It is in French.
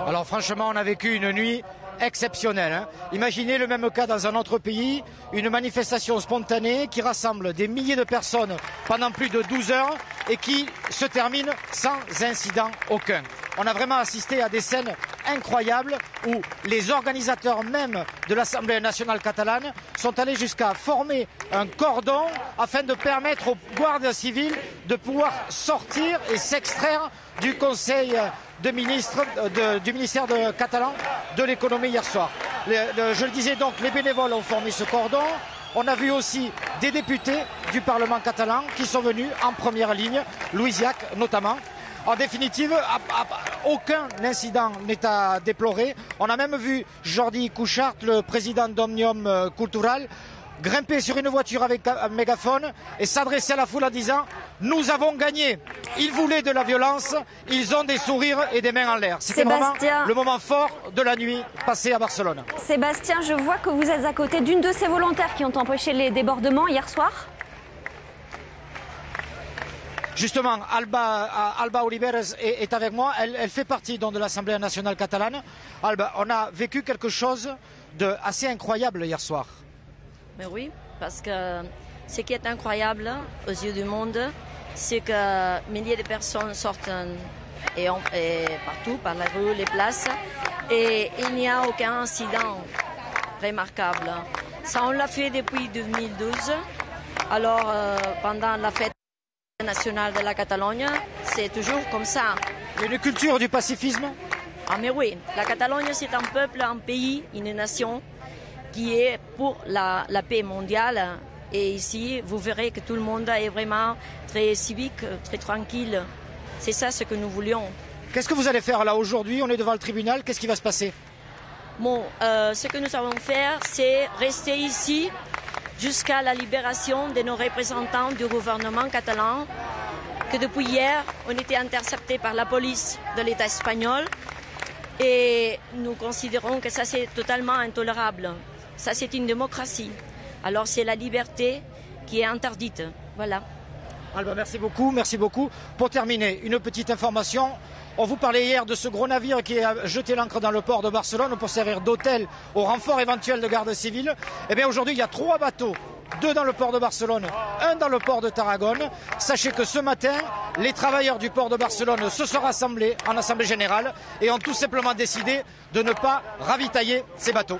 Alors franchement, on a vécu une nuit exceptionnelle. Hein. Imaginez le même cas dans un autre pays, une manifestation spontanée qui rassemble des milliers de personnes pendant plus de 12 heures et qui se termine sans incident aucun. On a vraiment assisté à des scènes incroyables où les organisateurs même de l'Assemblée nationale catalane sont allés jusqu'à former un cordon afin de permettre aux gardes civils de pouvoir sortir et s'extraire du Conseil de ministres du ministère catalan de l'économie hier soir. Je le disais donc, les bénévoles ont formé ce cordon. On a vu aussi des députés du Parlement catalan qui sont venus en première ligne, Louis Llach notamment. En définitive, aucun incident n'est à déplorer. On a même vu Jordi Cuixart, le président d'Òmnium Cultural, grimper sur une voiture avec un mégaphone et s'adresser à la foule en disant « Nous avons gagné ». Ils voulaient de la violence, ils ont des sourires et des mains en l'air. C'était vraiment le moment fort de la nuit passée à Barcelone. Sébastien, je vois que vous êtes à côté d'une de ces volontaires qui ont empêché les débordements hier soir. Justement, Alba Oliveres est avec moi. Elle fait partie donc de l'Assemblée nationale catalane. Alba, on a vécu quelque chose d'assez incroyable hier soir. Mais oui, parce que ce qui est incroyable aux yeux du monde, c'est que milliers de personnes sortent et partout, par la rue, les places, et il n'y a aucun incident remarquable. Ça, on l'a fait depuis 2012. Alors, pendant la fête nationale de la Catalogne, c'est toujours comme ça. Il y a une culture du pacifisme? Ah mais oui, la Catalogne c'est un peuple, un pays, une nation qui est pour la paix mondiale. Et ici, vous verrez que tout le monde est vraiment très civique, très tranquille. C'est ça ce que nous voulions. Qu'est-ce que vous allez faire là aujourd'hui? On est devant le tribunal, qu'est-ce qui va se passer? Bon, ce que nous allons faire, c'est rester ici jusqu'à la libération de nos représentants du gouvernement catalan, que depuis hier, on était interceptés par la police de l'État espagnol. Et nous considérons que ça, c'est totalement intolérable. Ça, c'est une démocratie. Alors, c'est la liberté qui est interdite. Voilà. Alba, merci beaucoup, merci beaucoup. Pour terminer, une petite information. On vous parlait hier de ce gros navire qui a jeté l'ancre dans le port de Barcelone pour servir d'hôtel au renfort éventuel de garde civile. Eh bien aujourd'hui, il y a 3 bateaux, 2 dans le port de Barcelone, 1 dans le port de Tarragone. Sachez que ce matin, les travailleurs du port de Barcelone se sont rassemblés en assemblée générale et ont tout simplement décidé de ne pas ravitailler ces bateaux.